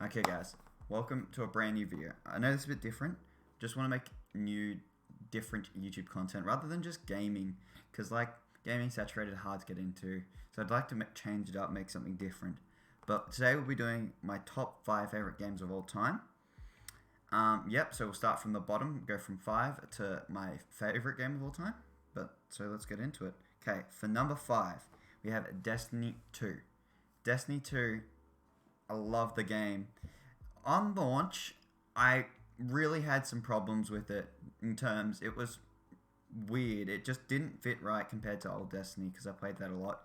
Okay, guys, welcome to a brand new video. I know this is a bit different. Just want to make new, different YouTube content rather than just gaming, because gaming saturated, hard to get into. So I'd like to change it up, make something different. But today we'll be doing my top 5 favorite games of all time. So we'll start from the bottom, go from 5 to my favorite game of all time. So let's get into it. Okay, for number 5, we have Destiny 2. Destiny 2, I love the game. On launch, I really had some problems with it in terms, it was weird. It just didn't fit right compared to old Destiny because I played that a lot.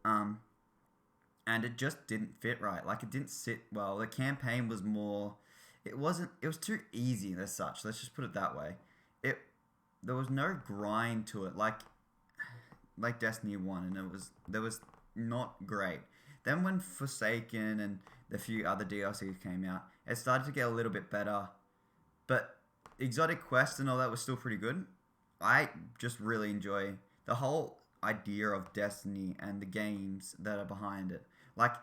And it just didn't fit right. Like, it didn't sit well. The campaign was more, it was too easy as such. Let's just put it that way. There was no grind to it like Destiny 1, and there was not great. Then when Forsaken and the few other DLCs came out, it started to get a little bit better. But Exotic Quest and all that was still pretty good. I just really enjoy the whole idea of Destiny and the games that are behind it. Like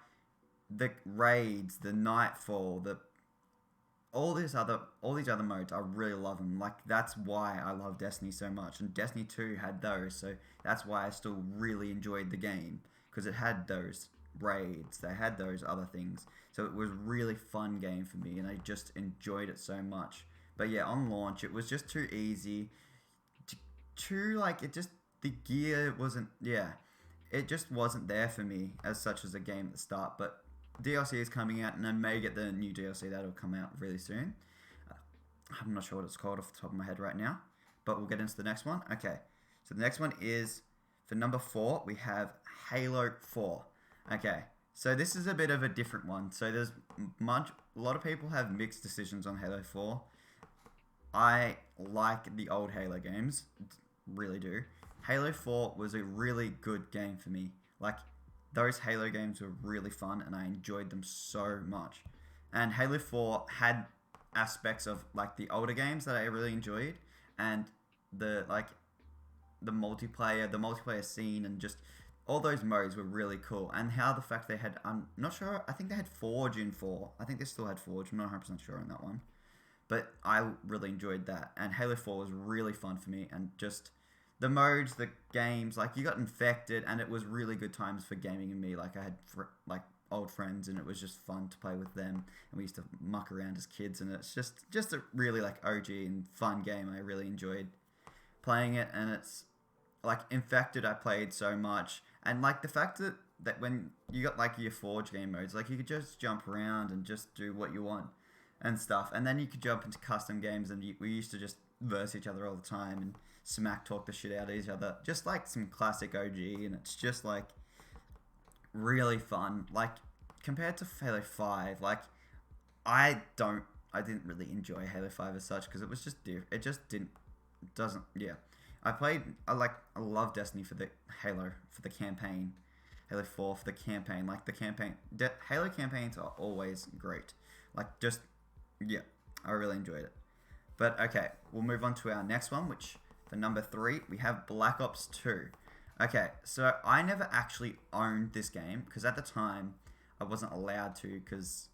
the raids, the Nightfall, all these other modes, I really love them. Like, that's why I love Destiny so much. And Destiny 2 had those, so that's why I still really enjoyed the game, because it had those raids, they had those other things. So it was a really fun game for me, and I just enjoyed it so much. But yeah, on launch, it was just too easy. The gear wasn't, it just wasn't there for me as such as a game at the start. But DLC is coming out, and I may get the new DLC that'll come out really soon. I'm not sure what it's called off the top of my head right now, but we'll get into the next one. Okay, so the next one is, for number 4, we have Halo 4. Okay, so this is a bit of a different one. So a lot of people have mixed decisions on Halo 4. I like the old Halo games, really do. Halo 4 was a really good game for me. Like, those Halo games were really fun, and I enjoyed them so much. And Halo 4 had aspects of like the older games that I really enjoyed, and the multiplayer scene, and just all those modes were really cool. And how the fact they had, I'm not sure, I think they had Forge in 4. I think they still had Forge. I'm not 100% sure on that one. But I really enjoyed that. And Halo 4 was really fun for me. And just the modes, the games, like, you got infected, and it was really good times for gaming and me. Like, I had old friends, and it was just fun to play with them. And we used to muck around as kids, and it's just a really OG and fun game. I really enjoyed playing it. And it's like Infected, I played so much. And like the fact that when you got like your Forge game modes, like, you could just jump around and just do what you want and stuff. And then you could jump into custom games, and we used to just verse each other all the time and smack talk the shit out of each other. Just like some classic OG, and it's just like really fun. Like, compared to Halo 5, like, I didn't really enjoy Halo 5 as such, because it was just it just doesn't. I love Destiny for the Halo, for the campaign. Halo 4 for the campaign. Like, Halo campaigns are always great. Like, I really enjoyed it. But okay, we'll move on to our next one, which, for number 3, we have Black Ops 2. Okay, so I never actually owned this game, because at the time, I wasn't allowed to, because,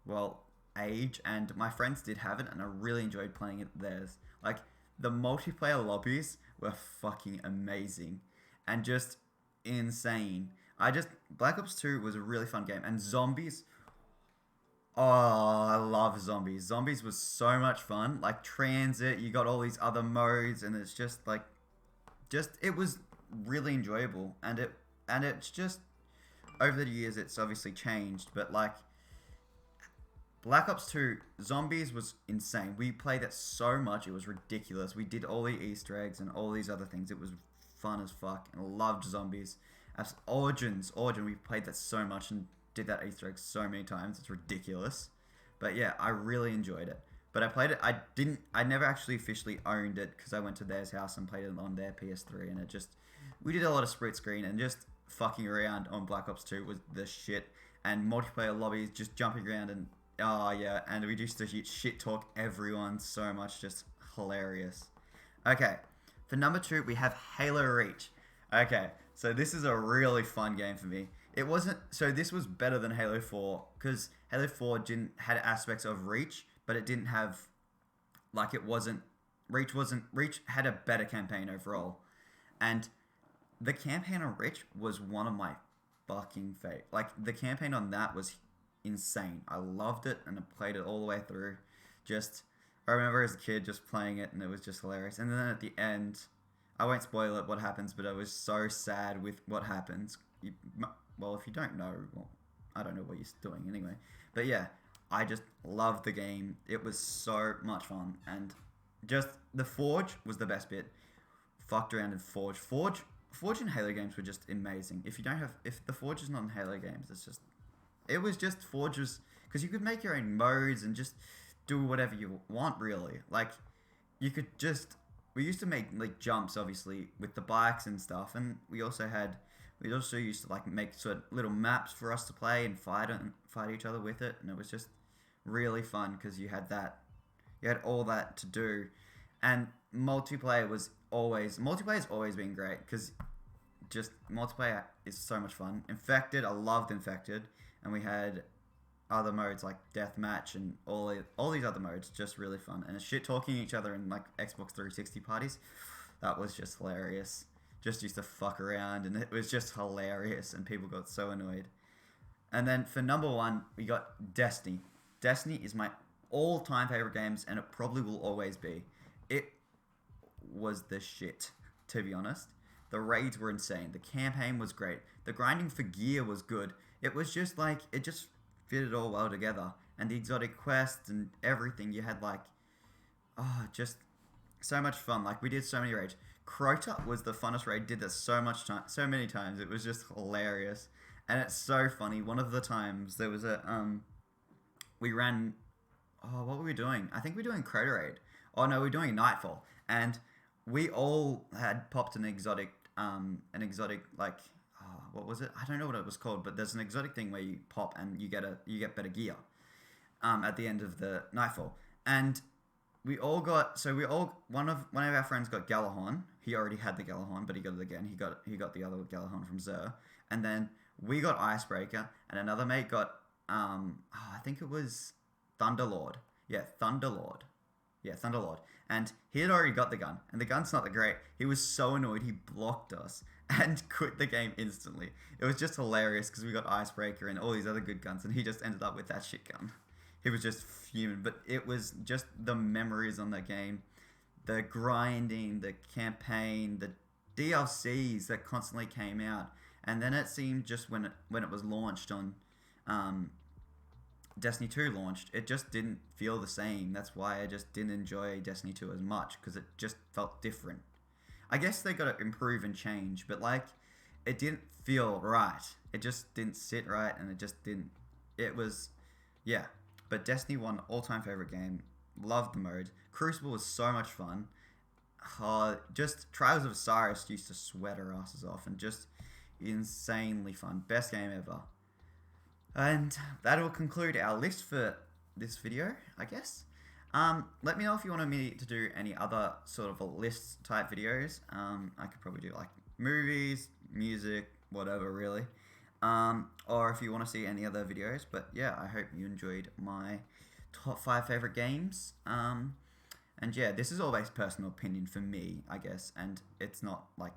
well, age, and my friends did have it, and I really enjoyed playing it theirs. Like, the multiplayer lobbies were fucking amazing and just insane. Black Ops 2 was a really fun game. And Zombies, oh, I love Zombies. Zombies was so much fun. Like, Transit, you got all these other modes, and it's just like, it was really enjoyable. And it's just, over the years, it's obviously changed, but like, Black Ops 2, Zombies was insane. We played it so much, it was ridiculous. We did all the Easter eggs and all these other things. It was fun as fuck, and I loved Zombies. As Origin, we played that so much and did that Easter egg so many times. It's ridiculous. But yeah, I really enjoyed it. But I played it, I never actually officially owned it, because I went to theirs house and played it on their PS3, and we did a lot of split screen, and just fucking around on Black Ops 2 was the shit. And multiplayer lobbies, just jumping around, and oh yeah, and we used to shit talk everyone so much, just hilarious. Okay, for number 2, we have Halo Reach. Okay, so this is a really fun game for me. it wasn't. So this was better than Halo 4 because Halo 4 didn't had aspects of Reach, but it didn't have like it wasn't Reach had a better campaign overall, and the campaign on Reach was one of my fucking favorite. Like the campaign on that was insane. I loved it and I played it all the way through. Just I remember as a kid just playing it and it was just hilarious. And then at the end, I won't spoil it what happens, but I was so sad with what happens. Well, if you don't know, well, I don't know what you're doing anyway. But yeah, I just loved the game. It was so much fun, and just the Forge was the best bit. Fucked around in Forge and Halo games were just amazing. If the Forge is not in Halo games, it was just Forge was because you could make your own modes and just do whatever you want really. Like you could just we used to make like jumps obviously with the bikes and stuff, and we also used to like make sort of little maps for us to play and fight each other with it, and it was just really fun because you had all that to do, and multiplayer has always been great because just multiplayer is so much fun. Infected, I loved Infected, and we had other modes like deathmatch and all these other modes, just really fun. And shit talking each other in like Xbox 360 parties, that was just hilarious. Just used to fuck around, and it was just hilarious, and people got so annoyed. And then for number one, we got Destiny. Destiny is my all-time favorite games, and it probably will always be. It was the shit, to be honest. The raids were insane. The campaign was great. The grinding for gear was good. It was just like, it just fitted all well together. And the exotic quests and everything, you had like, just so much fun. Like, we did so many raids. Crota was the funnest raid. Did this so many times. It was just hilarious. And it's so funny. One of the times, there was we ran, what were we doing? I think we were doing Crota raid. Oh no, we were doing Nightfall. And we all had popped an exotic like, what was it? I don't know what it was called, but there's an exotic thing where you pop and you get better gear at the end of the Nightfall. And one of our friends got Galahorn. He already had the Galahorn, but he got it again. He got the other Galahorn from Xur. And then we got Icebreaker, and another mate got I think it was Thunderlord. Yeah, Thunderlord. And he had already got the gun, and the gun's not that great. He was so annoyed, he blocked us and quit the game instantly. It was just hilarious because we got Icebreaker and all these other good guns, and he just ended up with that shit gun. He was just fuming, but it was just the memories on that game. The grinding, the campaign, the DLCs that constantly came out. And then it seemed just when it was launched on Destiny 2 launched, it just didn't feel the same. That's why I just didn't enjoy Destiny 2 as much, because it just felt different. I guess they got to improve and change, but like, it didn't feel right. It just didn't sit right, and it just didn't. It was, yeah. But Destiny 1, all-time favorite game. Loved the mode. Crucible was so much fun. Just Trials of Osiris used to sweat our asses off, and just insanely fun. Best game ever. And that will conclude our list for this video, I guess. Let me know if you wanted me to do any other sort of a list type videos. I could probably do like movies, music, whatever really. Or if you want to see any other videos. But yeah, I hope you enjoyed my top 5 favorite games. And yeah, this is always personal opinion for me, I guess. And it's not like,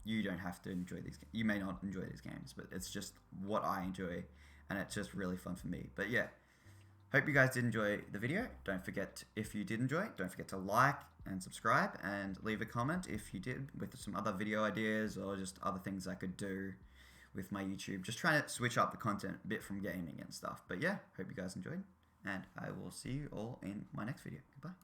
you don't have to enjoy these. You may not enjoy these games, but it's just what I enjoy. And it's just really fun for me. But yeah, hope you guys did enjoy the video. Don't forget, if you did enjoy it, don't forget to like and subscribe and leave a comment if you did, with some other video ideas or just other things I could do with my YouTube. Just trying to switch up the content a bit from gaming and stuff. But yeah, hope you guys enjoyed, and I will see you all in my next video. Goodbye.